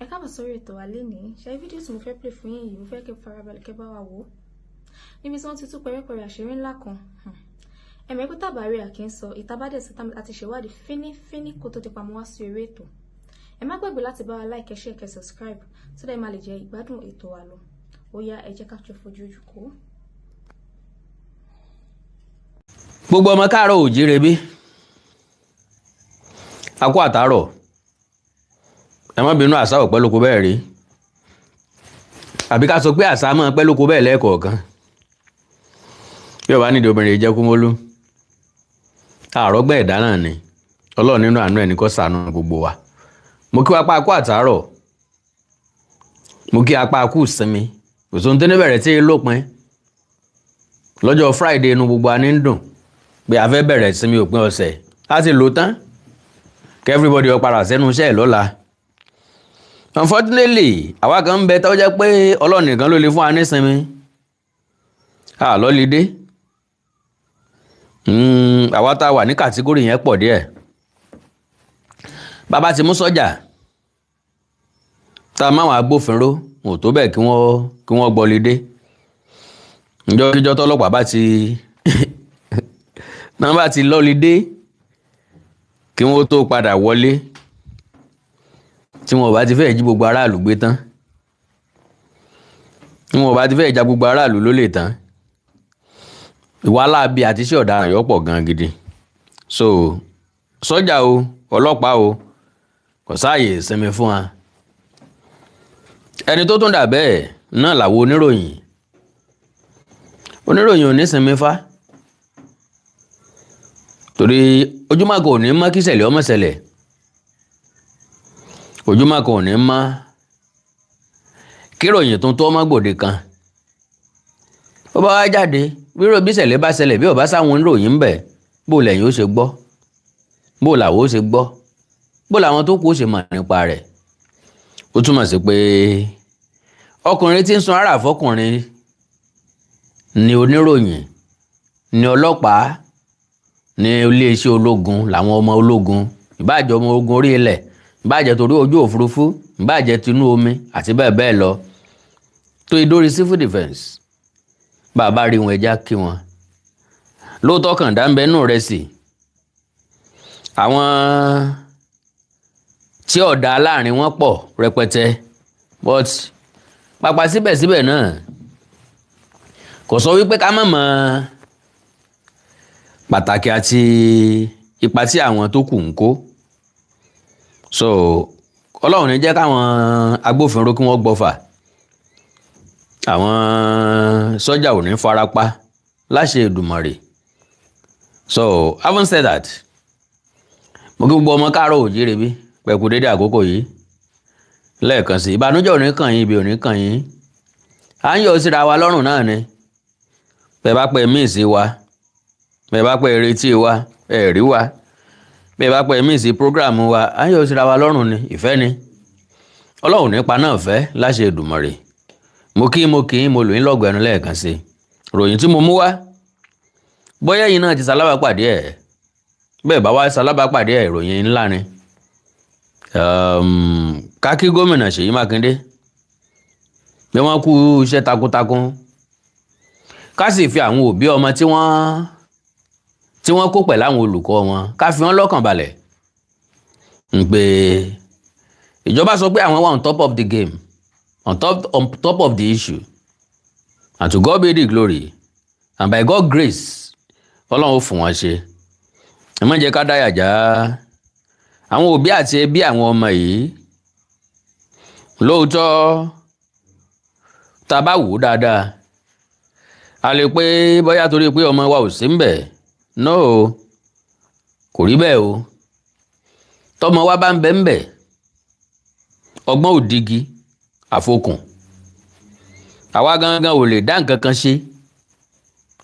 Ẹ káàbọ̀ sórí ètò wa lénìí. Ṣé fídíò tí mo fẹ́ play fún yín yìí mo fẹ́ kẹ́ farabalẹ̀ kẹ́ bá wa wò. Níbi tí wọ́n ti tú pẹ̀rẹ́pẹ̀rẹ́ àṣírí ńlá kan. Ẹ̀mẹ́ pé tàbárí àkínsọ ìtabádẹ̀ sí àti ṣèwádìí fínífíní kó tó ti pamọ́ wá sí orí ètò. Ẹ má gbàgbé láti bá wa like, share, kẹ́ subscribe so that ẹ máa lè jẹ ìgbádùn ètò wa lọ. Ó yá ẹ jẹ́ ká jọ fojú ojú kó. Gbogbo ọmọ káàárọ̀ oòjíire bí a kú àtàárọ̀, ẹ má bínú àṣà ò pẹ́ lóko bẹ́ẹ̀ rí, àbí ká sọ pé àṣà máa pẹ́ lóko bẹ́ẹ̀ lẹ́ẹ̀kọ̀ọ̀kan. Bí ọba nídìí obìnrin jẹ́ kúmólú, àrọ́gbẹ́ ẹ̀dá náà ni Ọlọ́run nínú àánú ẹ̀ ní kó ṣàánú gbogbo wa. Mo kí wa pa kú àtàárọ̀, mo kí apá kú ìsinmi, òṣùn tó ní bẹ̀rẹ̀ tí lópin lọ́jọ́ Friday inú gbogbo wa ní ń dùn pé a fẹ́ bẹ̀rẹ̀ ìsinmi òpin ọ̀sẹ̀ láti lò tán kí everybody ó padà sẹ́nu iṣẹ́ ẹ̀ lọ́la. Unfortunately àwa kan ń bẹ tó jẹ́ pé Ọlọ́run nìkan ló lè fún wa nísinmi lọ́lídé. Àwa tá a wà ní kàtígórì yẹn pọ̀ díẹ̀. Bàbá ti mú sọ́jà tá a máwọn agbófinró wọn ò tó bẹ́ẹ̀ kí wọ́n gbọ́lídé. Ìjọ́ tọ́lọ́pàá bá ti náà bá ti lọ́lídé kí wọ́n tó padà wọlé, tí wọn ò bá ti fẹ́ jí gbogbo aráàlú gbé tán, tí wọn ò bá ti fẹ́ jà gbogbo aráàlú lólè tán, ìwà aláàbí àti iṣẹ́ ọ̀daràn yóò pọ̀ gan gidi. So sọ́jà o, ọlọ́pàá o, kò sáàyè ìsinmi fún wa. Ẹni tó tún dà bẹ́ẹ̀ náà làwọn oníròyìn ò ní sinmi fá, torí ojúmọ́ kan ò ní mọ́ kí ṣẹlẹ̀ ọmọ ṣẹlẹ̀, ojúmọ́ kan ò ní mọ́ kí ìròyìn tuntun ọmọ gbòde kan. Ó bá wá jáde bí ṣẹlẹ̀ bá ṣẹlẹ̀ bí ó bá sáwọn oníròyìn ń bẹ̀, bó lẹ́yìn ó ṣe gbọ́, bó làwọn ó ṣe gbọ́, bó làwọn tó kù ó ṣe mọ̀ nípa rẹ̀. Ó túmọ̀ sí pé ọkùnrin tí ń sun ara fọkùnrin ni oníròyìn, ni ọlọ́pàá, ní iléeṣẹ́ ológun, làwọn ọmọ ológun, ìbáàjẹ́ ọmọ ogun orí ilẹ̀, ìbáàjẹ́ torí ojú òfurufú, ìbáàjẹ́ tinú omi àti bẹ́ẹ̀ bẹ́ẹ̀ lọ, tó ìdórí civil defence. Bàbá rí wọn ẹja kí wọn. Lóòótọ́ kàn dá ń bẹ nù rẹ̀ sí àwọn tí ọ̀dà láàrin wọn pọ̀ rẹpẹtẹ, but pàpà síbẹ̀síbẹ̀ náà kò sọ wípé ká má mọ̀ pàtàkì àti ipa tí àwọn tó kù ń kó. So Ọlọ́run ní jẹ́ káwọn agbófinró kí wọ́n gbọ́fà, àwọn sọ́jà ò ní farapa láṣẹ Èdùmàrè. So having said that, mo kí gbogbo ọmọ káàárọ̀ oòjíire bí pẹ̀kú dédé àkókò yìí lẹ́ẹ̀kan sí. Ìbànújẹ́ ò ní kàn yín, ibi ò ní kàn yín, à ń yọ̀ síra wa lọ́rùn náà ni. Bẹ́ẹ̀ bá pẹ́ míì sí wa, bẹ́ẹ̀ bá pẹ́ retí wa, rí wa, bẹ́ẹ̀ bá pẹ́ míì sí prógráàmù wa, à ń yọ̀ síra wa lọ́rùn ni, ìfẹ́ ni. Ọlọ́run nípa náà fẹ́ láṣẹ Èdùmàrè. Mo kí mo lò yín lọ́gọ̀ ẹnu lẹ́ẹ̀kan sí. Ròyìn tí mo mú wá, bóyá yín náà ti ṣalábàápàdé ẹ̀, bẹ́ẹ̀ bá wá ṣalábàápàdé ẹ̀, ìròyìn ńlá ni. Kákí gómìnà Ṣèyí Mákindé bí wọ́n kú iṣẹ́ takuntakun, ká sì fi àwọn òbí ọmọ tí wọ́n kó pẹ̀lú àwọn olùkọ́ wọn, ká fi wọ́n lọ́kàn balẹ̀ pé ìjọba sọ pé àwọn wà on top of the game, on top of the issue, and to God be the glory, and by God's grace Ọlọ́run ó fún wọn ṣe. Ẹ má jẹ́ ká dáyà já àwọn òbí àti ẹbí àwọn ọmọ yìí. Lóòótọ́ tá a bá wò dáadáa, a lè pé bóyá torí pé ọmọ wa ò sí ń bẹ̀. No, kò rí bẹ́ẹ̀ o. Tọ́mọ wa bá ń bẹ ń bẹ̀, ọgbọ́n òdigi àfokùn, àwa gangan ò lè dá nǹkan kan ṣe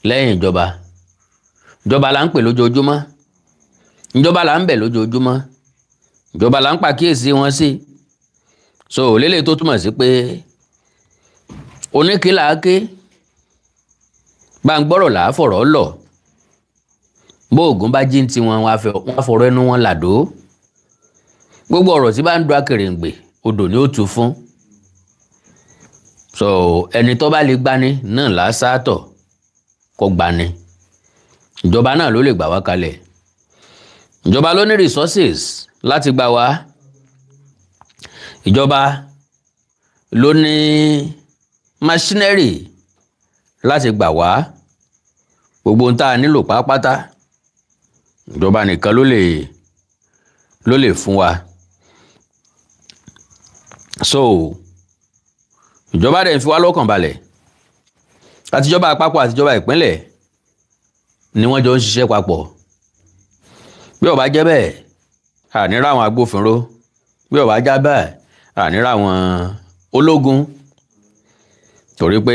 lẹ́yìn ìjọba. Ìjọba là ń pè lójoojúmọ́, ìjọba là ń bẹ̀ lójoojúmọ́, ìjọba là ń pàkíyèsí wọn sí. So lélẹ̀ tó túmọ̀ sí pé oníkìlà ké gbàngbọ́rọ̀ là á fọ̀rọ̀ lọ. Bó ògùn bá jí ń ti wọn, wọn á fọ̀rọ̀ ẹnu wọn làdó. Gbogbo ọ̀rọ̀ tí bá ń du akèrèǹgbè odò ni ó tú fún. So ẹni tó bá lè gbani náà lásàtọ̀ kó gbani. Ìjọba náà ló lè gbà wá kalẹ̀. Ìjọba ló ní resources láti gbà wá. Ìjọba ló ní machinery láti gbà wá. Gbogbo ohun tá a nílò pátápátá ìjọba nìkan ló lè fún wa. So ìjọba dẹ̀ ń fi wá lọ́kàn balẹ̀. Àtijọba àpapọ̀ àtijọba ìpínlẹ̀ ni wọ́n jọ ń ṣiṣẹ́ papọ̀. Bí ó bá jẹ́ bẹ́ẹ̀ àní rá àwọn agbófinró. Bí ó bá jẹ́ bẹ́ẹ̀ àní rá àwọn ológun. Torí pé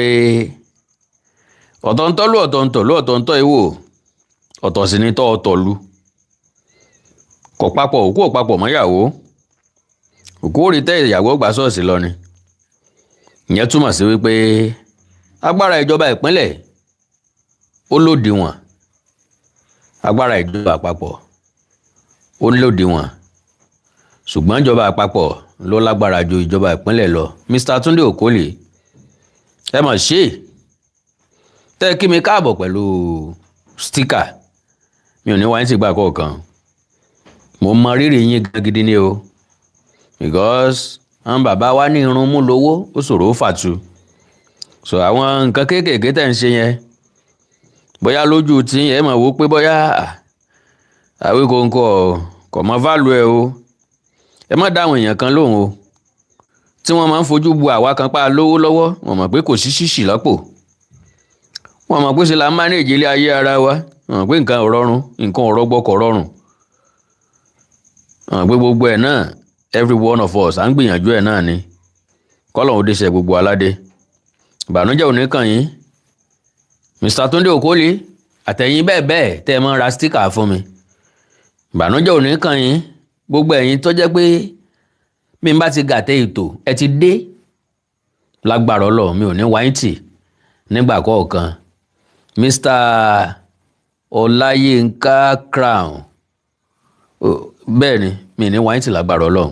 ọ̀tọ̀ọ̀tọ̀ lú ọ̀tọ̀ọ̀tọ̀ ìwò ọ̀tọ̀ sì ni tọ́ ọ̀tọ̀ lu. Kò papọ̀ òkú ò papọ̀ mọ́yàwó. Òkú ò rí tẹ́ ìyàwó gbà ṣọ́ọ̀ṣì lọ ni. Ìyẹn túmọ̀ sí wípé agbára ìjọba ìpínlẹ̀ ó lòdìwọ̀n. Agbára ìjọba àpapọ̀ ó lòdìwọ̀n. Ṣùgbọ́n ìjọba àpapọ̀ ló lágbára ju ìjọba ìpínlẹ̀ lọ. Mr. Túndé Òkólè ẹ mọ̀ ṣe tẹ́ kí mi káàbọ̀ pẹ̀lú sticker. Mi ò ní wáyé sí ìgbà kọ̀ọ̀kan. Mo mọ rírì yín gan gidi ni o. Because àwọn bàbá wa ní irun mú lówó ó ṣòro ó fàtu. So àwọn nǹkan kéékèèké tẹ̀ ń ṣe yẹn bóyá lójú tí ẹ mọ̀ wò pé bóyá àwí kò mọ value ẹ o. Ẹ má dá àwọn èèyàn kan lóhùn o tí wọ́n máa ń fojú bu àwa kan pa lówó lọ́wọ́. Wọ́n mọ̀ pé kò sí ṣíṣì lápò. Wọ́n mọ̀ pé ṣe la manage ilé ayé ara wa. Wọ́n mọ̀ pé nǹkan ò rọrùn, nǹkan ò rọgbọ kò rọrùn. Wọ́n mọ̀ pé gbogbo ẹ̀ náà every one of us à ń gbìyànjú ẹ̀ náà ni. Kọ́lọ́hun ó déṣẹ́ gbogbo aládé. Ìbànújẹ́ ò ní kàn yín. Mr. Túndé Òkólè àtẹ̀yìn bẹ́ẹ̀ bẹ́ẹ̀ tẹ́ ẹ máa ń ra sticker fún mi. Ìbànújẹ́ ò ní kàn yín. Gbogbo ẹ̀yin tó jẹ́ pé bí n bá ti gàtẹ́ ètò ẹ ti dé lágbára Ọlọ́run mi ò ní wáyé tì nígbà kọ̀ọ̀kan. Mr. Ọláyínká Crown bẹ́ẹ̀ ni mi ní wáyé tì lágbára Ọlọ́run.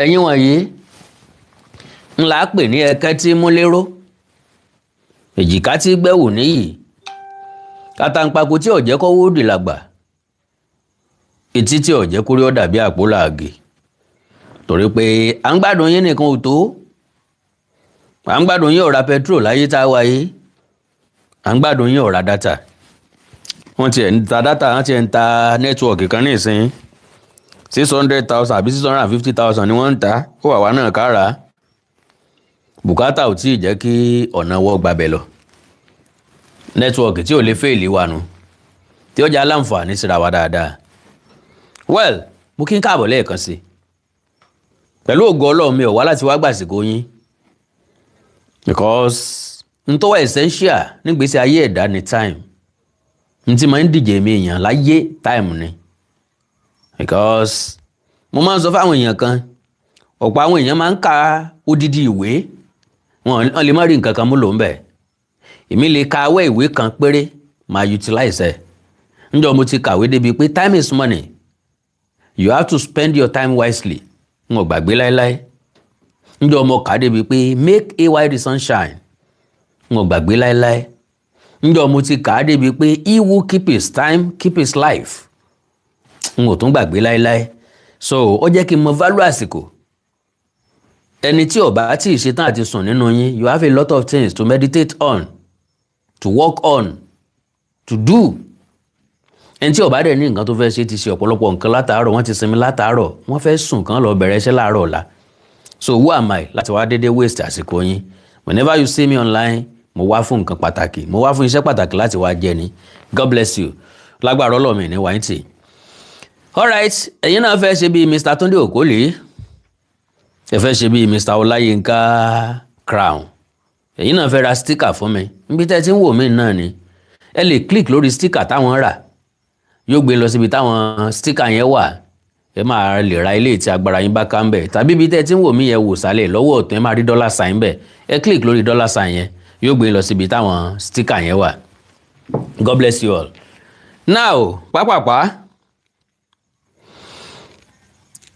Ẹ̀yin wọ̀nyí ńlá pè ní ẹkẹ́ tí mú lérò èjìká tí gbẹ́wò níyì kàtàǹpàkò tí ọ̀jẹ́ kọ́wọ́ dì làgbà etí tí ọ̀jẹ́ kórí ó dàbí àpò làgè. Torí pé à ń gbádùn yín nìkan ò tó. À ń gbádùn yín ọ̀rá petrol láyé tá a wáyé. À ń gbádùn yín ọ̀rá dátà. Wọ́n ti ẹ̀ ń ta dátà, wọ́n ti ẹ̀ ń ta nẹ́tíwọ̀kì kan ní ìsìn 600,000 àbí 650,000 ni wọ́n ń ta. Ó wà wá náà kára. Bùkátà ò tí ì jẹ́ kí ọ̀nà wọ́ gbabẹ̀ lọ. Nẹ́tíwọ̀kì tí ò lè fèèlì wà nù. Tí ó jẹ́ aláǹfààní síra wa dáadáa. Well, mo kí n káàbọ̀ lẹ́ẹ̀kan sí i. Pẹ̀lú ògo Ọlọ́run mi ò wá láti wá gbàsìkò yín. Because n tó wà essential nígbésí ayé ẹ̀dá ni time. N tí máa ń dìje mi èèyàn láyé time ni. Because mo máa ń sọ fáwọn èèyàn kan ọ̀pọ̀ àwọn èèyàn máa ń ka odidi ìwé wọn lè má rí nǹkan kan mú lò ń bẹ̀. Èmi lè ka awẹ́ ìwé kan péré máa utilize ẹ̀. Ǹjọ́ mo ti kàwé débi pé time is money. You have to spend your time wisely. N ò gbàgbé láéláé. Ǹjọ́ mo kà débi pé make ay the sunshine. N ò gbàgbé láéláé. Ǹjọ́ mo ti kà débi pé he who keep his time keep his life. N ò tún gbàgbé láéláé. So ó jẹ́ kí n mọ value àsìkò. Ẹni tí ó bá tí ì ṣetán àti sùn nínú yín, you have a lot of things to meditate on, to work on, to do. Ẹni tí ó bá dẹ̀ ní nǹkan tó fẹ́ ṣe ti ṣe ọ̀pọ̀lọpọ̀ nǹkan látàárọ̀, wọ́n ti sinmi látàárọ̀, wọ́n fẹ́ sùn kán lọ bẹ̀rẹ̀ iṣẹ́ láàárọ̀ ọ̀la. So who am I láti wá dédé waste àsìkò yín? Whenever you see me online, mo wá fún nǹkan pàtàkì, mo wá fún iṣẹ́ pàtàkì láti wá jẹ ni. God bless you. Lágbára Ọlọ́run mi ní wáyé tì. Alright, ẹ̀yin náà fẹ́ ṣe bí Mr. Túndé Òkólè. Ẹ fẹ́ ṣe bí Mr. Ọláyínká Crown. Ẹ̀yin náà fẹ́ ra sticker fún mi. Níbi tẹ́ ti ń wò mí náà ni. Ẹ lè click lórí sticker táwọn rà. Yóò gbé lọ síbi táwọn sticker yẹn wà. Ẹ máa lè ra ilé tí agbára yín bá ká ń bẹ̀. Tàbí ibi tẹ́ ti ń wò mí yẹn wò sálẹ̀ lọ́wọ́ ọ̀tún ẹ máa rí $sign bẹ̀. Ẹ click lórí $sign yẹn. Yóò gbé lọ síbi táwọn sticker yẹn wà. God bless you all. Now, pápápá.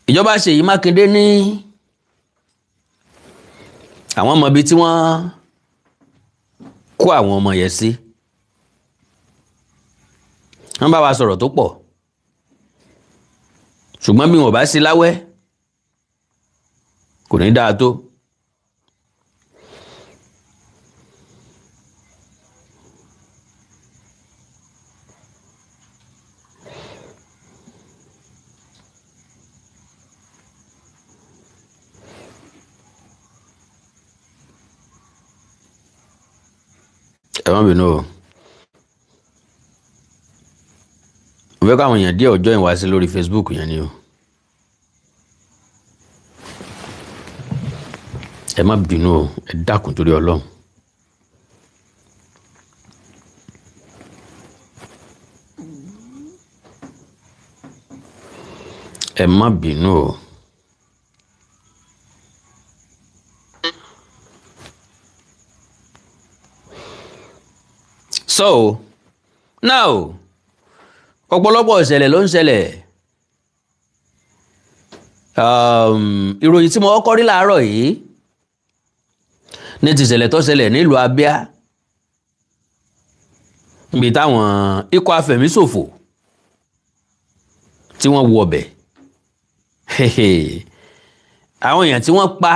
ìjọba Ṣèyí Mákindé ní àwọn ọmọ ibi tí wọ́n kó àwọn ọmọ yẹn sí. Wọ́n bá wa sọ̀rọ̀ tó pọ̀, ṣùgbọ́n bí wọ́n bá sí láwẹ́ kò ní dáa tó. Ẹ má bínú o. Mo fẹ́ káwọn èèyàn díẹ̀ ọjọ́ ìwá sí lórí Facebook yẹn ni o. Ẹ má bínú o, ẹ dákun torí Ọlọ́run. Ẹ má bínú o. So, now, ọ̀pọ̀lọpọ̀ ìṣẹ̀lẹ̀ ló ń ṣẹlẹ̀. Ìròyìn tí mo kọ́kọ́ rí láàárọ̀ yìí ní ti ìṣẹ̀lẹ̀ tó ṣẹlẹ̀ nílùú Abia, níbi táwọn ikọ̀ afẹ̀míṣòfò tí wọ́n wọ ọbẹ̀. Àwọn èèyàn tí wọ́n pa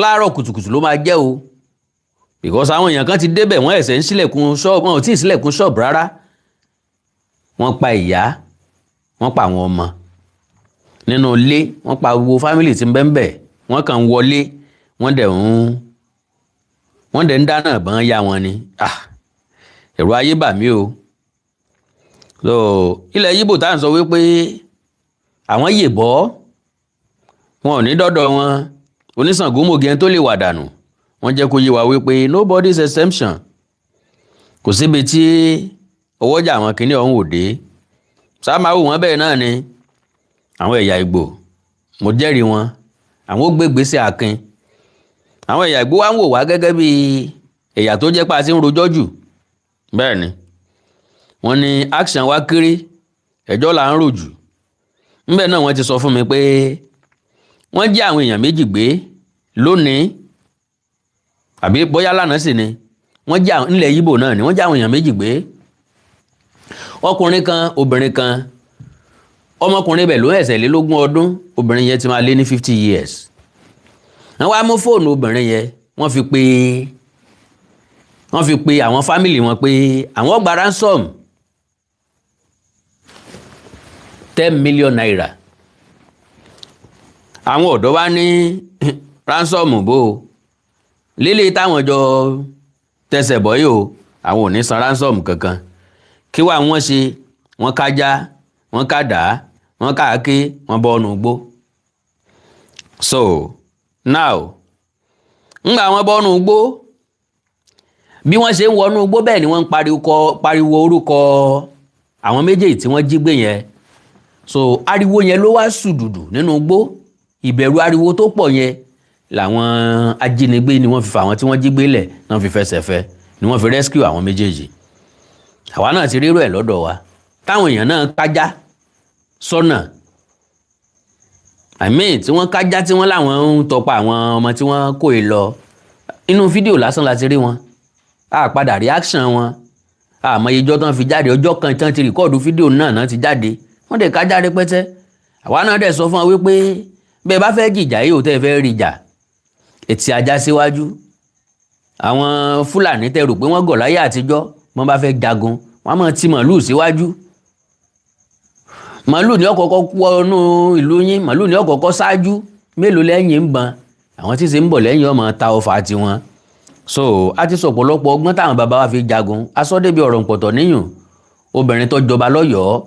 láàárọ̀ kùtùkùtù ló máa jẹ́ o, because àwọn èèyàn kan ti débẹ̀ wọ́n ẹ̀sẹ̀ ń ṣílẹ̀kùn ṣọ́ọ̀bù, wọn ò tí ì ṣílẹ̀kùn ṣọ́ọ̀bù rárá. Wọ́n pa ìyá, wọ́n pa àwọn ọmọ nínú ilé, wọ́n pa gbogbo fámìlì tí ń bẹ ńbẹ̀, wọ́n kàn ń wọlé, wọ́n dẹ̀ ń dáná ìbọn yá wọn ni. Ẹ̀rù ayé bà mí o. So ilẹ̀ Yíbò tá à ń sọ wípé àwọn yèbọ́ wọn ò ní dọ́dọ̀ wọn, oníṣàngómògì tó lè wà dànù. Wọ́n jẹ́ kó yé wa wípé nobody's exemption. Kò síbi tí ọwọ́jà àwọn kìíní ọ̀hún ò dé. Sáàmáwò wọn bẹ́ẹ̀ náà ni àwọn ẹ̀yà Ìgbò, mo jẹ́rìí wọn, àwọn ó gbé ìgbésẹ̀ akin. Àwọn ẹ̀yà Ìgbò wá ń wò wá gẹ́gẹ́ bí ẹ̀yà tó jẹ́ pa sí ń rojọ́ jù. Bẹ́ẹ̀ ni wọ́n ní action wá kéré, ẹjọ́ là ń rò jù. Ńbẹ̀ náà wọ́n ti sọ fún mi pé wọ́n jí àwọn èèyàn méjì gbé lónìí, àbí bóyá lánàá sì ni wọ́n jí nílẹ̀ Yíbò náà ni wọ́n jí àwọn èèyàn méjì gbé. Ọkùnrin kan, obìnrin kan. Ọmọkùnrin bẹ̀ ló ẹ̀sẹ̀ lé lógún ọdún, obìnrin yẹn ti máa lé ní 50 years. Wọ́n wá mú fóònù obìnrin yẹn, wọ́n fi pe àwọn fámìlì wọn pé àwọn gba ransom 10 million naira. Àwọn ọ̀dọ́ wá ní ransom bó o, lílé táwọn jọ tẹsẹ̀ bọ́ yìí o, àwọn ò ní san ransom kankan. Kí wá wọ́n ṣe? Wọ́n kájá, wọ́n kádà, wọ́n káàké, wọ́n bọ́ ọ́nù gbó. So now ńgbà wọ́n bọ́ ọ́nù gbó, bí wọ́n ṣe ń wọnú gbó bẹ́ẹ̀ ni wọ́n ń pariwo orúkọ àwọn méjèèjì tí wọ́n jí gbé yẹn. So ariwo yẹn ló wá sùdùdù nínú gbó. Ìbẹ̀rù ariwo tó pọ̀ yẹn làwọn ajínigbé ni wọ́n fi fà àwọn tí wọ́n jí gbé lẹ̀ náà fi fẹsẹ̀ fẹ́, ni wọ́n fi rescue àwọn méjèèjì. Àwa náà ti rírò ẹ̀ lọ́dọ̀ wa táwọn èèyàn náà kájá sọ́nà. Tí wọ́n kájá tí wọ́n láwọn ń tọpa àwọn ọmọ tí wọ́n kó e lọ. Inú fídíò lásán la ti rí wọn, a padà reaction wọn, àmọ́ ìjọ tán fi jáde, ọjọ́ kan tán ti rìkọ́ọ̀dù fídíò náà ti jáde, wọ́n dẹ̀ kájá rẹpẹtẹ. Àwa náà dẹ̀ sọ fún wọn wípé bẹ́ẹ̀ bá fẹ́ jìjà yìí ò tẹ́ fẹ́ rí jà, ètì ajá síwájú. Àwọn Fúlàní tẹ́ rò pé wọ́n gọ̀ láyé àtijọ́, wọ́n bá fẹ́ jagun wọ́n máa ti màlúù síwájú. Màlúù ní ọ̀kọ̀ọ̀kọ̀ wọnú ìlú yín, màlúù ní ọ̀kọ̀ọ̀kọ̀ ṣáájú, mélòó lẹ́yìn ń ban, àwọn tí ṣe ń bọ̀ lẹ́yìn ọmọ ta ọfà tiwọn. So a ti sọ ọ̀pọ̀lọpọ̀ ọgbọ́n táwọn bàbá wa fi jagun. Asọ́dẹ́bí ọ̀rọ̀ pọ̀tọ̀ níyùn, obìnrin tó jọba lọ́yọ̀ọ́,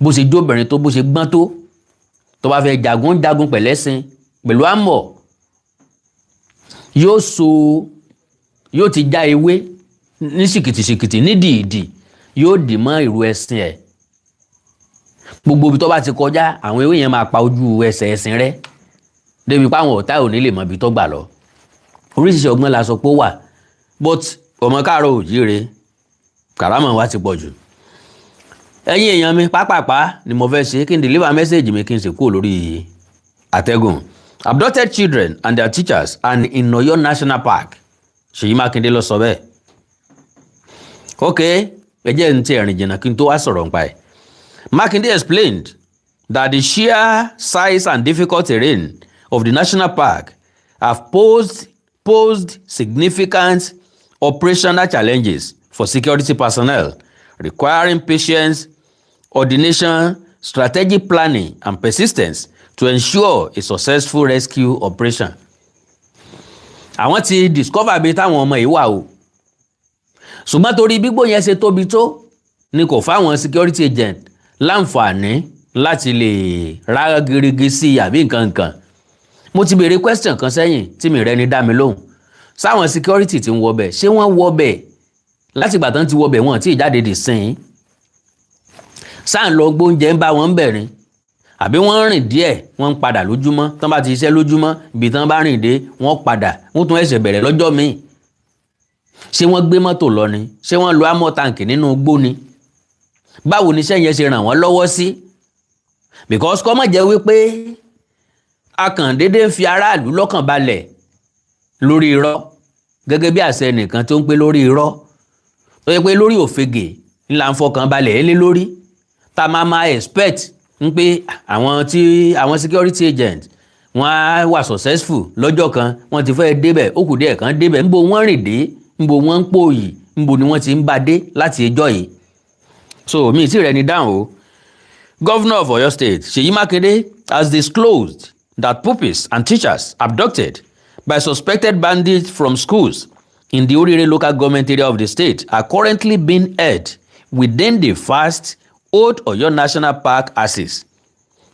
bó ṣe jóbìnrin tó, bó ṣe gbọ́n tó bá fẹ́ jagun pẹ̀lẹ́sìn, pẹ̀lú àmọ̀, yóò ti já ewé ní ṣìkìtìṣìkìtì nídìídì, yóò dì mọ́ ìrù ẹṣin ẹ̀. Gbogbo ibi tó bá ti kọjá, àwọn ewé yẹn máa pa ojú ẹsẹ̀ ẹṣin rẹ̀ débi pé àwọn ọ̀tá ò ní lè mọ ibi tó gbà lọ. Oríṣiríṣi ọgbọ́n la sọ pé ó wà, but ọmọ káàárọ̀ oòjíire kàrámọ̀ wa ti pọ̀ jù. ẹ̀yin èèyàn mi pápápá ni mo fẹ́ ṣe kí n deliver message mi kí n sì kúrò lórí àtẹ́gùn. Abducted children and their teachers and in Oyo National Park. Ṣèyí Mákindé ló sọ bẹ́ẹ̀. Ok, ẹ jẹ́ n ti ẹ̀rìn jìnnà kí n tó wá sọ̀rọ̀ nípa ẹ̀. Mákindé explained that the sheer size and difficult terrain of the national park have posed significant operational challenges for security personnel, requiring patience, coordination, strategic planning, and persistence to ensure a successful rescue operation. Àwọn ti discover bí táwọn ọmọ yìí wà o. Ṣùgbọ́n torí gbígbó yẹn ṣe tóbi tó ni kò fáwọn security agent láǹfààní láti lè rá gírígí sí àbí nǹkan kan. Mo ti béèrè question kan sẹ́yìn tí mi rẹ́ni dá mi lóhùn. Sáwọn security tí ń wọbẹ̀ ṣé wọ́n wọbẹ̀ láti ìgbà tán ti wọbẹ̀ wọn tí ìjáde dì sìn? Sáà ń lọ gbóúnjẹ ń bá wọn bẹ̀rin àbí wọ́n rìn díẹ̀ wọ́n ń padà lójúmọ́ tán bá ti iṣẹ́ lójúmọ́ ibi tán bá rìn dé wọ́n padà wọ́n tún ẹ̀ṣẹ̀ bẹ̀rẹ̀ lọ́jọ́ míì. Ṣé wọ́n gbé mọ́tò lọ ni? Ṣé wọ́n lo amọ̀ tàǹkì nínú igbó ni? Báwo ni iṣẹ́ yẹn ṣe ràn wọ́n lọ́wọ́ sí? Because kọ́ mọ̀ jẹ́ wípé akàndédé ń fi aráàlú lọ́kàn balẹ̀ lórí irọ́ gẹ́gẹ́ bí àṣẹ nìkan tó ń pé lórí irọ́ tó yẹ pé lórí òfegè ńlá ń fọkàn balẹ̀ lé lórí tá máa expect ń pé àwọn security agent wọ́n á wà successful lọ́jọ́ kan wọ́n ti fẹ́ débẹ̀ ó kù díẹ̀ kan débẹ̀ ńbo wọ́n rìn dé ńbo wọ́n ń pòyì ńbo ni wọ́n ti ń bá dé láti ẹjọ́ yìí. So mi ti rẹ̀ ní dáhùn o. Governor of Oyo State Ṣèyí Mákindé has disclosed that pupils and teachers abducted by suspected bandits from schools in the Orire local government area of the state are currently being held within the vast Old Oyo National Park axis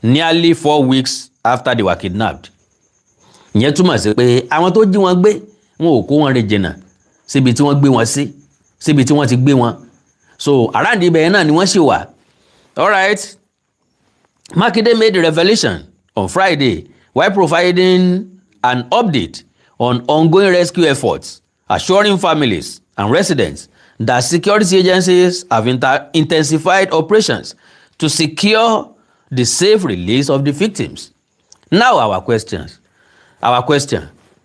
nearly 4 weeks after they were kidnapped. Ìyẹn túmọ̀ sí pé àwọn tó jí wọn gbé wọn ò kó wọn rìn jìnnà síbi tí wọ́n gbé wọn sí síbi tí wọ́n ti gbé wọn. So around ibẹ̀ náà ni wọ́n ṣì wà. All right. Mákindé made the revelation on Friday while providing an update on ongoing rescue efforts, assuring families and residents that security agencies have intensified operations to secure the safe release of the victims. Now our question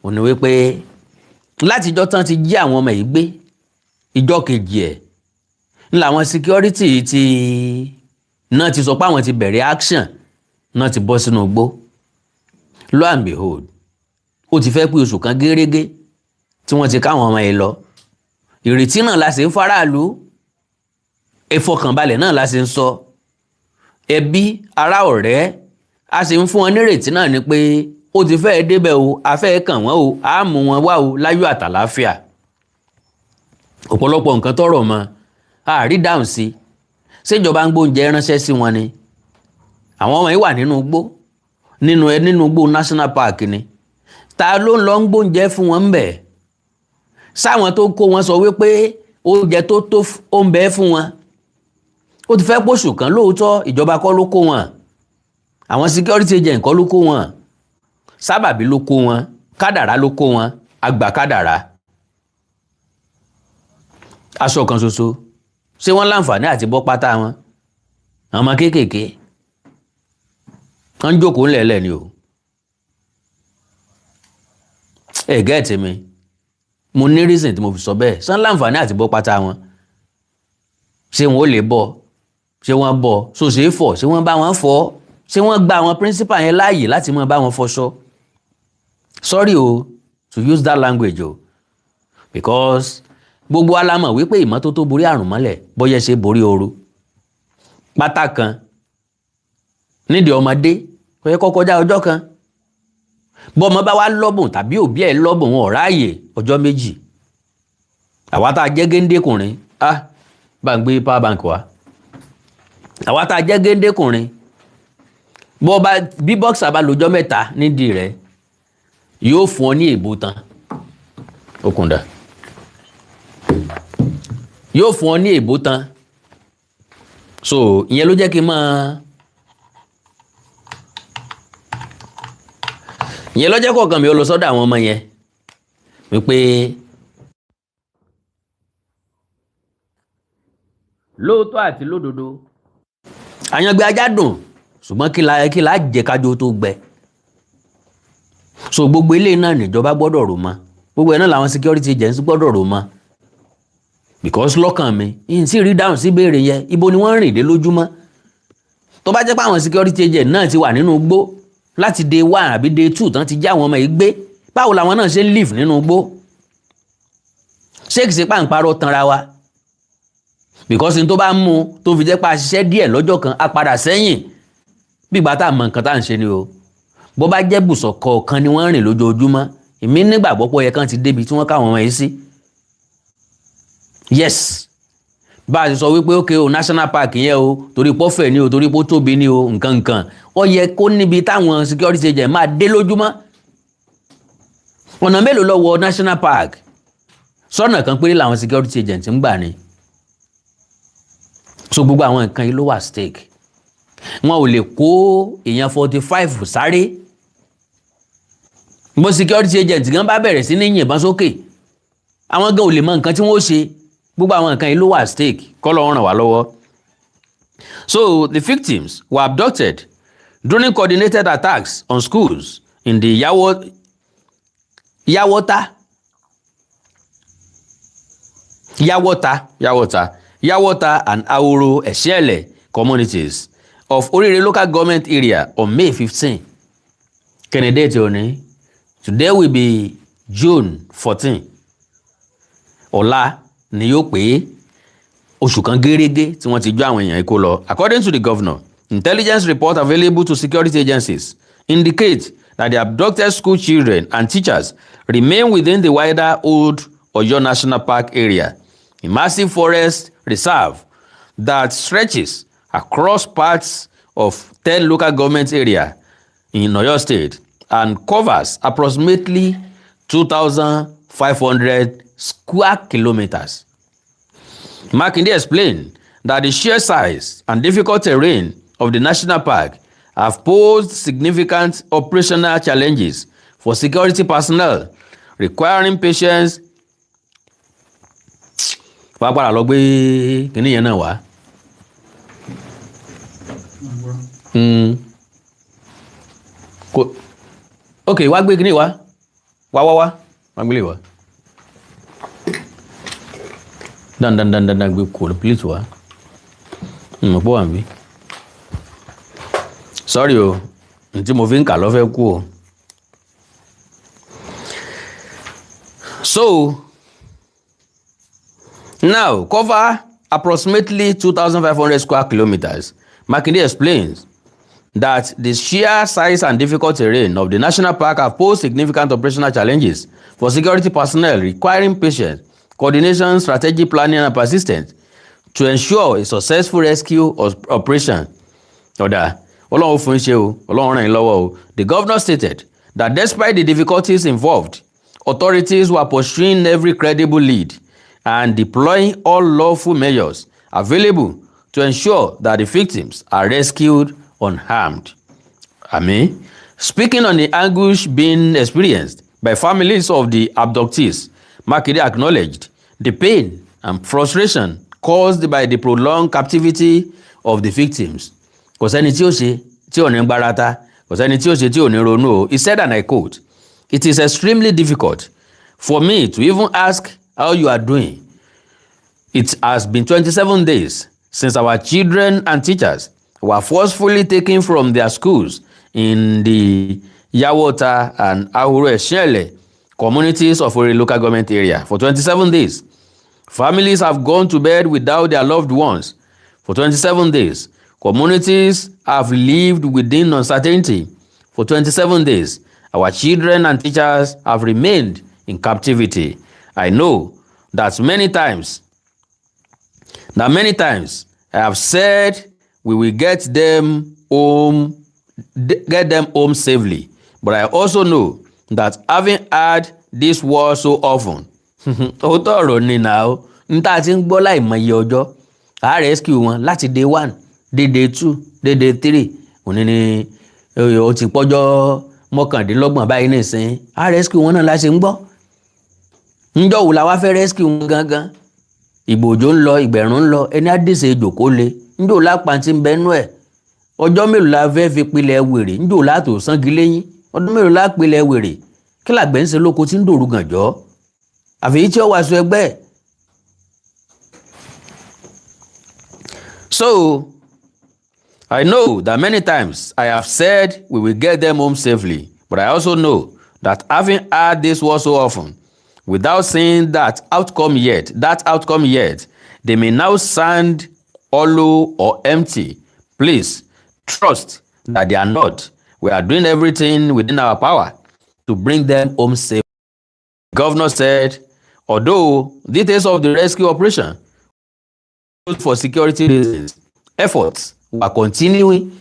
ò ní wípé látijọ́ tán ti jí àwọn ọmọ yìí gbé ìjọ́ kejì ẹ̀ làwọn security náà ti sọ pé àwọn ti bẹ̀rẹ̀ action náà ti bọ́ sínú igbó. Lo and behold ó ti fẹ́ pé oṣù kan gẹ́rẹ́gẹ́ tí wọ́n ti káwọn ọmọ yìí lọ. Ìrètí náà la ṣe ń faraàlú, ìfọkànbalẹ̀ náà la ṣe ń sọ. Ẹbí ará ọ̀rẹ́ a sì ń fún wọn nírètí náà ni pé ó ti fẹ́ débẹ̀ o, a fẹ́ kàn wọ́n o, a mú wọn wá o láyọ̀ àtàláfíà. Ọ̀pọ̀lọpọ̀ nǹkan tọrọ mọ́ a rí dáhùn sí. Ṣèjọba ń gbóúnjẹ ránṣẹ́ sí wọn ni? Àwọn ọmọ yìí wà nínú igbó nínú igbó national park ni. Ta ló ń lọ ń gbóúnjẹ fún wọn ń bẹ̀? Sáwọn tó kó wọn sọ wípé oúnjẹ tó ó ń bẹ fún wọn. Ó ti fẹ́ pòṣù kan lóòótọ́ ìjọba kọ́ ló kó wọn. Àwọn security agent kọ́ ló kó wọn. Sábàbí ló kó wọn. Kádàrá ló kó wọn. Àgbà kádàrá. Aṣọ kan ṣoṣo. Ṣé wọ́n láǹfààní àti bọ́ pátá wọn? Àwọn ọmọ kéékèèké. Wọ́n ń jókòó ńlẹ̀ẹ́lẹ̀ ni o. Ẹ gẹ́ẹ̀tì mi. Mo ní reason tí mo fi sọ bẹ́ẹ̀. Ṣé wọ́n láǹfààní àti bọ́ pátá wọn? Ṣé wọn ò lè bọ́? Ṣé wọ́n bọ́? So ṣe é fọ̀? Ṣé wọ́n bá wọn fọ̀? Ṣé wọ́n gba àwọn principal yẹn láàyè láti máa bá wọn fọṣọ? Sorry o to use that language o. Because gbogbo alámọ̀ wípé ìmọ́tótó borí àrùn mọ́lẹ̀ bọ́yẹ́ ṣe borí ooru. Pátá kan nídìí ọmọdé kò yẹ kó kọjá ọjọ́ kan. Bọ́mọ bá wá lọ́bùn tàbí òbí ẹ̀ lọ́bùn wọn ò ráàyè ọjọ́ méjì. Àwa tá a jẹ́ géńdékùnrin bá ń gbé power bank wá. Àwa tá a jẹ́ géńdékùnrin bí bọ́ksà bá lọ́jọ́ mẹ́ta nídìí rẹ̀ yóò fún ọ ní èbó tán. Okùndà. Yóò fún ọ ní èbó tán. So ìyẹn ló jẹ́ kí n máa ìyẹn ló jẹ́ kọ̀ọ̀kan mi ó lọ sọ́dọ̀ àwọn ọmọ yẹn wípé lóòótọ́ àti lódodo àyàngbé ajá dùn ṣùgbọ́n kí la jẹ kájọ tó gbẹ. So gbogbo ilé náà níjọba gbọ́dọ̀ rò mọ́, gbogbo ẹ̀ náà làwọn security agents gbọ́dọ̀ rò mọ́, because lọ́kàn mi yìí sì rí dáhùn sí ìbéèrè yẹn, ibo ni wọ́n rìn dé lójúmọ́. Tó bá jẹ́ pé àwọn security agent náà ti wà nínú igbó láti day 1 àbí day 2 tán ti já àwọn ọmọ yìí gbé, báwo làwọn náà ṣe ń live nínú igbó? Ṣé kìí ṣe pàǹparọ́ tanra wa? Because n tó bá mú tó fi jẹ́ pé a ṣiṣẹ́ díẹ̀ lọ́jọ́ kan a padà sẹ́yìn bí ìgbà tá a mọ nǹkan tá à ń ṣe ni o. Bó bá jẹ́ bùsọ̀ kọ̀ọ̀kan ni wọ́n rìn lójoojúmọ́, èmi nígbàgbọ́ pé ó yẹ kán ti débi tí wọ́n káwọn ọmọ yìí sí. Yes, bá a ti sọ wípé ókè o national park yẹn o torí pọ́ fẹ̀ ni o torí pọ́ tóbi ni o nǹkan ó yẹ kó níbi táwọn security agent máa dé lójúmọ́. Ọ̀nà mélòó ló wọ national park? Sọ́nà kan péré làwọn security agent ń gbà ni. So gbogbo àwọn nǹkan yìí ló wà stake. Wọn ò lè kó èèyàn 45 sáré. Bó security agent gan bá bẹ̀rẹ̀ sí ní yìnbọn sókè, àwọn gan ò lè mọ nǹkan tí wọ́n ó ṣe. Gbogbo àwọn nǹkan yìí ló wà stake, kọ́ ló ràn wá lọ́wọ́. So the victims were abducted during coordinated attacks on schools in the Yawota and Auro Ṣẹlẹ communities of Orire local government area on May 15. Candidate òní. Today will be June 14. Ọ̀la ni yóò pé oṣù kan gẹ́rẹ́gẹ́ tí wọ́n ti jó àwọn èèyàn ikú lọ. According to the governor, intelligence report available to security agencies indicate that the abducted school children and teachers remain within the wider Old Oyo National Park area, a massive forest reserve that stretches across parts of 10 local government area in Oyo State and covers approximately 2,500 square kilometers. Makinde explained that the sheer size and difficult terrain of the national park have posed significant operational challenges for security personnel, requiring patience. Wá padà lọ gbé kíní yẹn náà wá. Ok, wá gbé kíní wá. Wá gbélé wá. Dan gbé kò plate wá. Mo pọ̀ wà níbí. Sorry o, ntí mo fi ń kà lọ fẹ́ kú o. So now cover approximately 2,500 square kilometers. Makinde explains that the sheer size and difficult terrain of the national park have posed significant operational challenges for security personnel, requiring patience, coordination, strategic planning, and persistence to ensure a successful rescue operation. The governor stated that despite the difficulties involved, authorities were pursuing every credible lead and deploying all lawful measures available to ensure that the victims are rescued unharmed. Aami. Speaking on the anguish being experienced by families of the abductees, Makinde acknowledged the pain and frustration caused by the prolonged captivity of the victims. Kò sẹ́ni tí ó ṣe tí ò ní gbárata, kò sẹ́ni tí ó ṣe tí ò ní ronú o. He said, and I quote, "It is extremely difficult for me to even ask how you are doing. It has been 27 days since our children and teachers were forcefully taken from their schools in the Yawota and Auro Ṣẹlẹ communities of Orire local government area. For 27 days, families have gone to bed without their loved ones. For 27 days, communities have lived within uncertainty. For 27 days, our children and teachers have remained in captivity. I know that many times I have said we will get them home safely. But I also know that having heard this word so often, òótọ́ ọ̀rọ̀ ni náà ń tà tí ń gbọ́ láìmọye ọjọ́, a rescue wọn láti day 1, day 2, day 3, òní ni ó ti pọ́jọ́ 29 báyìí nìsín, a rescue wọn náà láti ń gbọ́. Ńjọ́ wo la wá fẹ́ rescue wọn gangan? Ìgbòjò ń lọ, ìgbẹ̀rún ń lọ, ẹni á dèsè ìjòkó le, ńjọ́ lápá tí ń bẹnu ẹ̀. ọjọ́ mélòó la fẹ́ fi pilẹ̀ wèrè ń jò látò sangi lẹ́yìn ọdún mélòó la pilẹ̀ wèrè kí làgbẹ̀ ń ṣe lóko tí ń dòru gànjọ́ àfi tí ó wá aṣọ ẹgbẹ́. So I know that many times I have said we will get them home safely, but I also know that having heard this word so often without seeing that outcome yet, they may now sound hollow or empty. Please trust that they are not. We are doing everything within our power to bring them home safely. The governor said, although details of the rescue operation for security reasons, efforts were continuing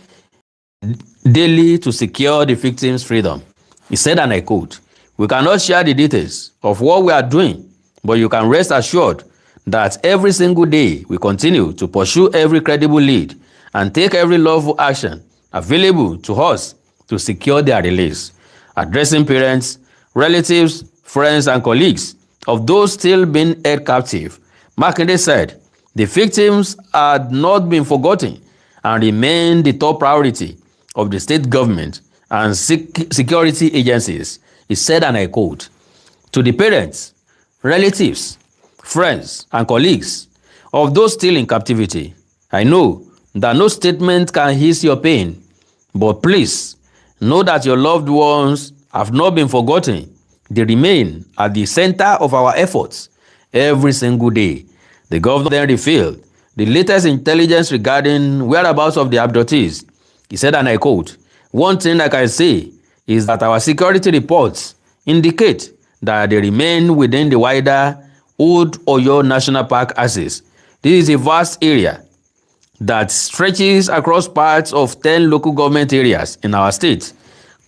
daily to secure the victims' freedom. He said, and I quote, "We cannot share the details of what we are doing, but you can rest assured that every single day we continue to pursue every credible lead and take every lawful action available to us to secure their release." Addressing parents, relatives, friends, and colleagues of those still being held captive, Makinde said, the victims had not been forgotten and remain the top priority of the state government and security agencies. He said, and I quote, "To the parents, relatives, friends, and colleagues of those still in captivity, I know that no statement can ease your pain, but please know that your loved ones have not been forgotten. They remain at the center of our efforts every single day." The governor then revealed the latest intelligence regarding whereabouts of the abductees. He said, and I quote, "One thing I can say is that our security reports indicate that they remain within the wider Old Oyo National Park axis. This is a vast area that stretches across parts of 10 local government areas in our state,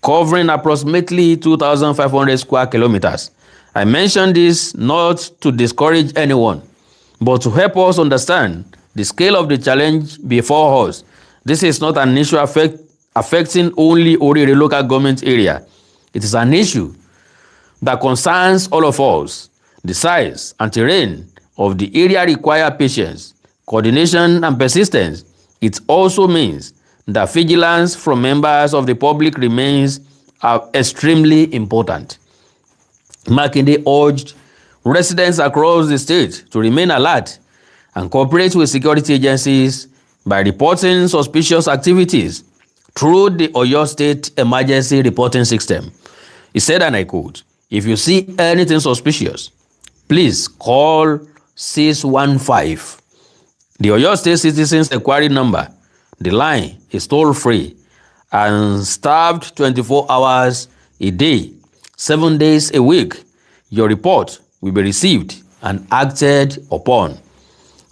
covering approximately 2,500 square kilometers. I mention this not to discourage anyone, but to help us understand the scale of the challenge before us. This is not an issue affecting only Orire local government area. It is an issue that concerns all of us. The size and terrain of the area require patience, coordination, and persistence. It also means that vigilance from members of the public remains extremely important." Makinde urged residents across the state to remain alert and cooperate with security agencies by reporting suspicious activities through the Oyo State Emergency Reporting System. He said, and I quote, "If you see anything suspicious, please call 615. The Oyo State Citizens Inquiry Number. The line is toll-free and staffed 24 hours a day, 7 days a week. Your report will be received and acted upon."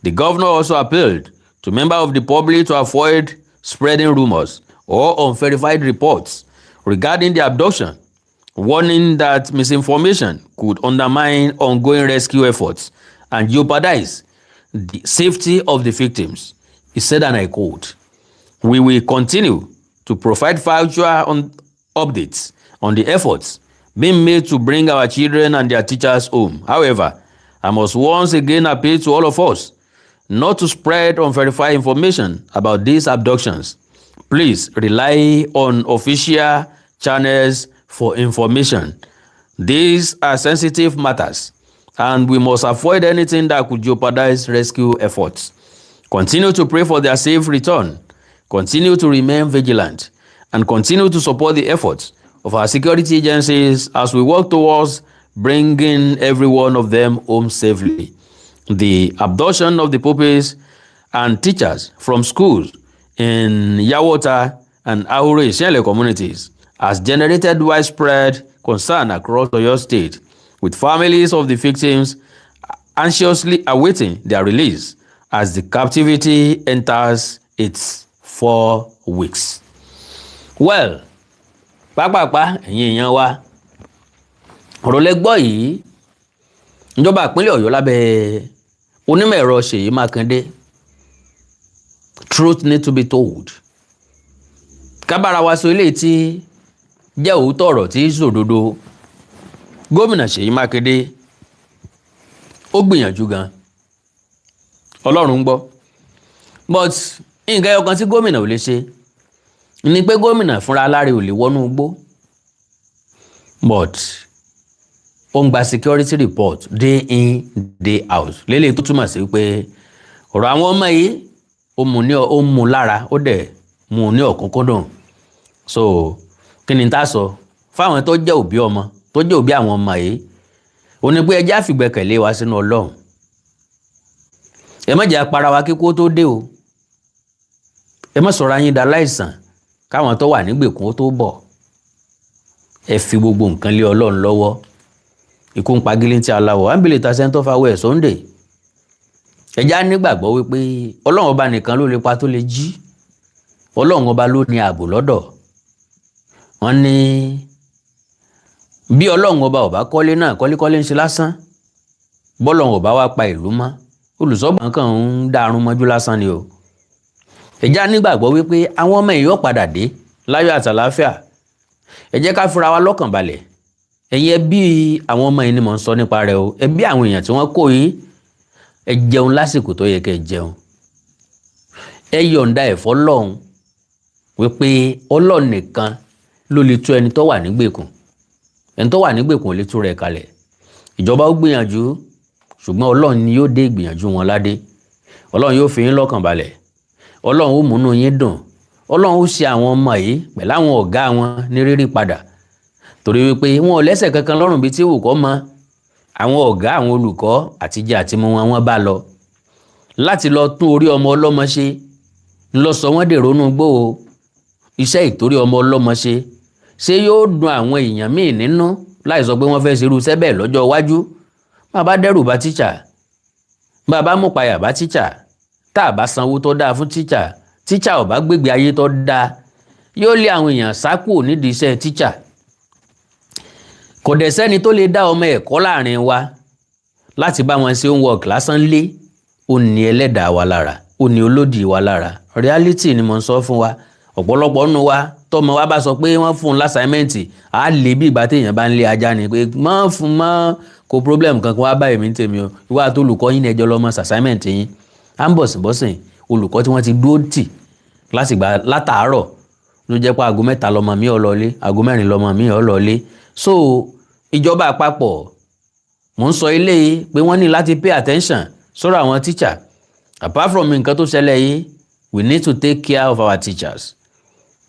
The governor also appealed to members of the public to avoid spreading rumors or unverified reports regarding the abduction, warning that misinformation could undermine ongoing rescue efforts and jeopardize the safety of the victims. He said, and I quote, "We will continue to provide factual updates on the efforts being made to bring our children and their teachers home. However, I must once again appeal to all of us not to spread unverified information about these abductions. Please rely on official channels for information. These are sensitive matters, and we must avoid anything that could jeopardize rescue efforts. Continue to pray for their safe return. Continue to remain vigilant, and continue to support the efforts of our security agencies as we work towards bringing every one of them home safely." The abduction of the pupils and teachers from schools in Yawota and Ahuro Ìṣẹ̀lẹ̀ communities has generated widespread concern across Oyo State, with families of the victims anxiously awaiting their release as the captivity enters its 4 weeks. Well, pápápá ẹ̀yin èèyàn wa, ọ̀rọ̀ lẹ́gbọ́ yìí, ìjọba ìpínlẹ̀ Ọ̀yọ́ lábẹ́ onímọ̀ ẹ̀rọ Ṣèyí Mákindé. Truth need to be told. Kábàárà wa sọ eléyìí tí jẹ́ òótọ́ ọ̀rọ̀ tí sòdodo. Gómìnà Ṣèyí Mákindé ó gbìyànjú gan. Ọlọ́run gbọ́. But nǹkan ẹyọ kan tí gómìnà ò lè ṣe ni pé gómìnà fúnra láre ò lè wọnú igbó but ó ń gba security report day in day out lélẹ̀ tó túmọ̀ sí pé ọ̀rọ̀ àwọn ọmọ yìí ó mú lára ó dẹ̀ mú ní ọ̀kúnkúndùn. So kí ni tá a sọ fáwọn tó jẹ́ òbí ọmọ tó jẹ́ òbí àwọn ọmọ yìí ó ní pé ẹ jẹ́ àfìgbẹ́kẹ̀lé wa sínú Ọlọ́run. Ẹ má jẹ́ apara wa kíkó tó dé o. Ẹ má sọ̀rọ̀ ayín da láìsàn káwọn tó wà nígbèkùn ó tó bọ̀. Ẹ fi gbogbo nǹkan lé Ọlọ́run lọ́wọ́. Ikú ń pa gílíntì aláwọ̀ ámbìlẹ̀ ta sẹ́ńtọ́ fáwọ́ ẹ̀ Sunday. Ẹ já nígbàgbọ́ wípé Ọlọ́run ọba nìkan ló lè pa tó lè jí. Ọlọ́run ọba ló ní ààbò lọ́dọ̀. Wọ́n ní bí Ọlọ́run ọba ò bá kọ́lé náà kọ́lékọ́lé ń ṣe lásán. Bọ́lọ́run ọba wá pa ìlú mọ́. Olùṣọ́gbọ̀n kan ń dárun mọ́jú lásán ni o. Ẹ já nígbàgbọ́ wípé àwọn ọmọ èèyàn padà dé láyọ̀ àtàláfíà. Ẹ jẹ́ ká fura wa lọ́kàn balẹ̀. Ẹ̀yin ẹbí àwọn ọmọ yìí ni mò ń sọ nípa rẹ̀ o. Ẹbí àwọn èèyàn tí wọ́n kó yìí ẹ jẹun lásìkò tó yẹ kẹ́ ẹ jẹun. Ẹ yọ̀ǹda ẹ̀ f'Ọlọ́run wípé Ọlọ́run nìkan ló lè tú ẹni tó wà nígbèkùn. Ẹni tó wà nígbèkùn ò lè tú rẹ̀ kalẹ̀. Ìjọba ó gbìyànjú ṣùgbọ́n Ọlọ́run ni yóò dé ìgbìyànjú wọn ládé. Ọlọ́run yóò fi yín lọ́kàn balẹ̀. Ọlọ́run ó múnú yín dùn. Ọlọ́run ó ṣe àwọn ọmọ yìí pẹ̀lú àwọn ọ̀gá wọn ní rírí padà. Torí wípé wọn ò lẹ́sẹ̀ kankan lọ́rùn bíi tí wù kọ́ mọ́. Àwọn ọ̀gá àwọn olùkọ́ àtijẹ àtimú wọn bá lọ láti lọ tún orí ọmọ ọlọ́mọ ṣe ńlọ sọ wọ́n dèrò inú igbó o. Iṣẹ́ ìtorí ọmọ ọlọ́mọ ṣe yóò dùn àwọn èèyàn míì nínú láì sọ pé wọ́n fẹ́ ṣerú iṣẹ́ bẹ́ẹ̀ lọ́jọ́ iwájú. Bàbá dẹ́rù bá tíṣà, bàbá mú payà bá tíṣà, tá a bá sanwó tó dáa fún tíṣà ò bá gbégbé ayé tó dáa yóò lé àwọn èèyàn sá kúrò nídìí iṣẹ́ tíṣà. Kò dẹ̀ sẹ́ni tó lè dá ọmọ ẹ̀kọ́ láàrin wa láti bá wọn ṣe homework lásán lé. Ó ní ẹlẹ́dàá wa lára, ó ní olódì wa lára. Reality ni mo ń sọ fún wa. Ọ̀pọ̀lọpọ̀ nínú wa tọmọ wa bá sọ pé wọ́n fún un lásàímẹ́ǹtì á lè bí ìgbà téèyàn bá ń lé ajá ni pé mọ́ fún mọ́ kò problem kankan wá báyìí mi ń tèmi o. Ìwà àti olùkọ́ yín ní ẹjọ́ lọ́mọ sàsáímẹ́ǹtì yín. À ń bọ̀sìn olùkọ́ tí wọ́n ti dúró tì látàárọ̀ ló jẹ́ pé aago 3 lọ́mọ mi ó lọlé, aago 4 lọ́mọ mi ó lọlé. So ìjọba àpapọ̀ mò ń sọ eléyìí pé wọ́n ní láti pay attention sọ́rọ̀ àwọn teacher. Apart from nǹkan tó ṣẹlẹ̀ yìí, we need to take care of our teachers.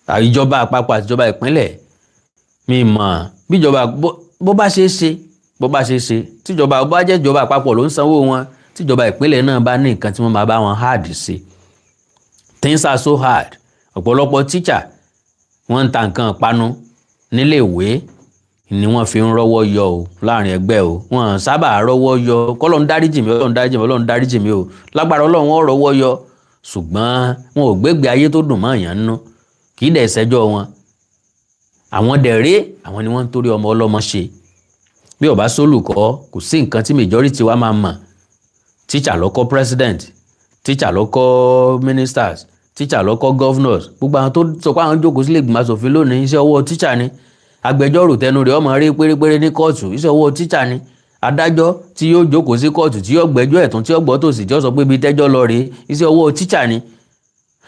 Ìjọba àpapọ̀ àti ìjọba ìpínlẹ̀ mi mọ̀ bí ìjọba bó bá ṣe ṣe tíjọba bá jẹ́ ìjọba àpapọ̀ ló ń sanwó wọn tíjọba ìpínlẹ̀ náà bá ní nǹkan tí wọ́n máa bá wọn hard sí. Things are so hard. Ọ̀pọ̀lọpọ̀ teacher wọ́n ń ta nǹkan panu nílé ìwé ni wọ́n fi ń rọ́wọ́ yọ o láàrin ẹgbẹ́ o. Wọ́n sábà rọ́wọ́ yọ k'Ọlọ́run dáríjì mi Ọlọ́run dáríjì mi o. Lágbára Ọlọ́run wọ́n rọ́wọ́ yọ ṣùgbọ́n wọn ò gbégbé ayé tó dùn mọ́ èèyàn nínú. Kì í dẹ̀ ṣẹjọ́ wọn. Àwọn dẹ̀rẹ́ àwọn ni wọ́n ń torí ọmọ ọlọ́mọ ṣe. Bí ó bá sólùkọ́ kò sí nǹkan tí majority wa máa mọ̀. Teacher ló kọ́ president, teacher ló kọ́ ministers, teacher ló kọ́ governors. Gbogbo àwọn tó sọ pé àwọn jókòó sílé ìgbìmọ̀ aṣòfin lónìí iṣẹ́ ọwọ́ teacher ni. Agbẹjọ́rò tẹnu rẹ̀ ọmọ rí pérépéré ní kóòtù iṣẹ́ ọwọ́ teacher ni. Adájọ́ tí yóò jókòó sí kóòtù tí yóò gbẹ́jọ́ ẹ̀tún tí yóò gbọ́ tòsì tí yóò sọ pé ibi tẹ́jọ́ lọ rèé iṣẹ́ ọwọ́ teacher ni.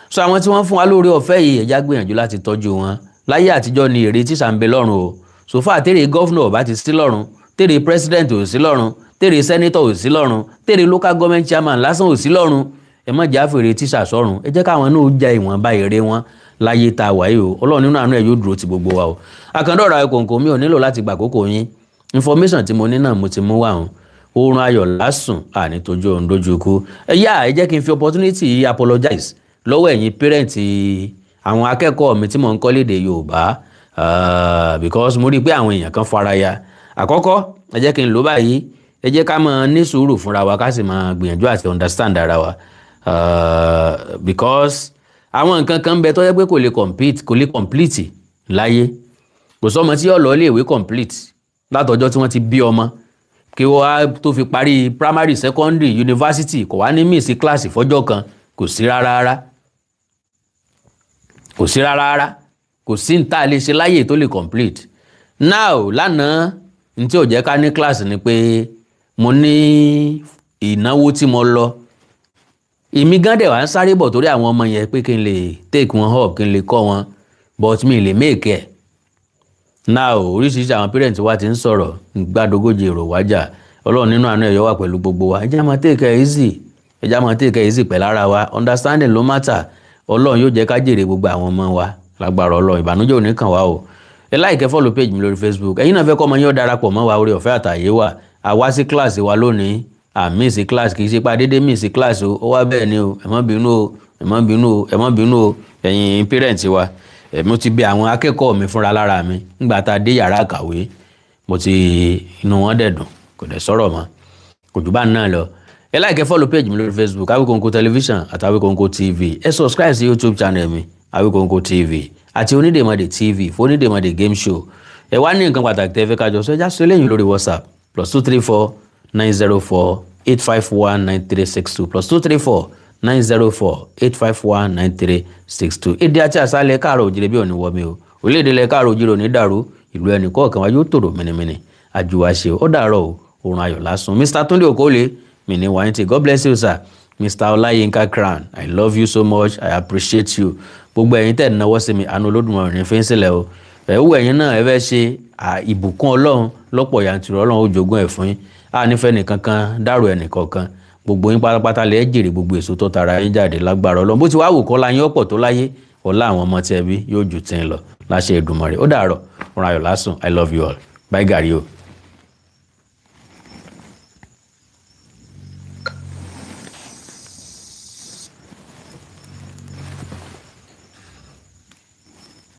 So àwọn tí wọ́n fún wa lórí ọ̀fẹ́ yìí ẹ̀já gbìyànjú láti tọ́jú wọn. Láyé àtijọ́ ni èrè tíṣà ń bẹ lọ́rùn o. So far tèrè gọ́fúnà ò bá ti sí lọ́rùn, tèrè president ò sí lọ́rùn, tèrè senator ò sí lọ́rùn, tèrè local government chairman lásán ò sí lọ́rùn. Ẹ má jà fèrè tíṣà sọ́rùn. Ẹ jẹ́ káwọn náà já ìwọ̀nba èrè wọn láyé tá a wà yìí o. Ọlọ́run nínú àánú ẹ̀ yóò dúró ti gbogbo wa o. Àkàndọ̀rọ̀ ayọ̀kọ̀ǹkọ̀ mi ò nílò láti gbà àkókò yín. Information tí mo ní náà mo ti mú wá hàn. Oorun ayọ̀ lásùn àní tójú òun dójú ikú. Ẹ jẹ́ kí n fi opportunity yìí apologize lọ́wọ́ ẹ̀yin pẹ́rẹ́ǹtì àwọn akẹ́kọ̀ọ́ mi tí mò ń kọ́ lédè Yorùbá because mo rí pé àwọn èèyàn kan faraya. Àkọ́kọ́ ẹ jẹ́ kí n lò báyìí, ẹ jẹ́ ká máa ní sùúrù fúnra wa ká sì máa gbìyànjú àti understand ara wa because àwọn nǹkan kan bẹ tó jẹ́ pé kò lè complete láyé. Kò sọ́mọ tí yóò lọ ilé ìwé complete látọjọ́ tí wọ́n ti bí ọmọ kí wọ́n á tó fi parí primary, secondary, university kò wá ní miss kíláàsì fọ́jọ́ kan. Kò sí rárá. Kò sí nta lè ṣe láyé tó lè complete. Now lánàá n tí ò jẹ́ ká ní class ni pé mo ní ìnáwó tí mo lọ. Èmi gan dẹ̀ wá ń sáré bọ̀ torí àwọn ọmọ yẹn pé kí n lè take wọn up, kí n lè kọ́ wọn but mi lè make ẹ̀. Now oríṣiríṣi àwọn parents wa ti ń sọ̀rọ̀ gbàdógójì èrò wájà. Ọlọ́run nínú àánú ẹ̀ yọ wà pẹ̀lú gbogbo wa. Ẹ jẹ́ máa take it easy. Ẹ jẹ́ máa take it easy pẹ̀lú ara wa. Understanding ló matter. Ọlọ́run yóò jẹ́ ká jèrè gbogbo àwọn ọmọ wa lágbára Ọlọ́run. Ìbànújẹ́ ò ní kàn wá o. Ẹ like follow page mi lórí Facebook. Ẹ̀yin náà fẹ́ kọ́ ọmọ yín ó darapọ̀ mọ́ wa, orí ọ̀fẹ́ àtàyè wà. A wá sí class wa lónìí. Miss class kì í ṣe pa dédé miss class o. Ó wá bẹ́ẹ̀ ni o. Ẹ má bínú o. Ẹ má bínú o. Ẹ má bínú o. Ẹ̀yin parents wa. Mo ti bi àwọn akẹ́kọ̀ọ́ mi fúnra lára mi nígbà tá a dé yàrá àkàwé. Mo ti inú wọn dẹ̀ dùn. Kò dẹ̀ sọ̀rọ̀ mọ́. Kò jù bá náà lọ. Ẹ like follow page mi lórí Facebook Awikonko Television àti Awikonko TV. Ẹ subscribe sí YouTube channel mi Awikonko TV àti Onídèmọdé TV fún Onídèmọdé game show. Ẹ wá ní nǹkan pàtàkì tẹ́ fẹ́ ká jọ sọ ẹ já sọ lẹ́yìn lórí WhatsApp +234 904 851 9362 +234 904 851 9362. Èdè àti àṣà ilẹ̀ káàárọ̀ òjìrè bí òní wọ mi o. Orílẹ̀-èdè ilẹ̀ káàárọ̀ òjìrè òní dàrú. Ìlú ẹnì kọ̀ọ̀kan wa yóò tòrò mìnìmìnì. Àjùwàṣe ó dàárọ̀ o. Oorun ayọ̀ lásùn. Mr. Túndé Okole mi ní wáyé tí. God bless you sir. Mr. Ọláyínká Crown, I love you so much. I appreciate you. Gbogbo ẹ̀yin tẹ́ náwó sí mi àánú Olódùmarè ní fi ń sílẹ̀ o. Ẹ̀wù ẹ̀yin náà ẹ fẹ́ ṣe ìbùkún Ọlọ́run lọ́pọ̀ yanturu Ọlọ́run ó jogún ẹ̀ fún yín. Nífẹ̀ẹ́ nìkankan dárò ẹnìkankan. Gbogbo yín pátápátá lè jèrè gbogbo èso tó tara yín jáde lágbára Ọlọ́run. Bó ti wá wù kọ́ la yín ọ̀pọ̀ tó láyé ọlá àwọn ọmọ tí ẹ bí yóò jù tí ń lọ láṣẹ Èdùmàrè. Ó dàárọ̀. Oorun ayọ̀ lásùn. I love you all. Bye gàrí o.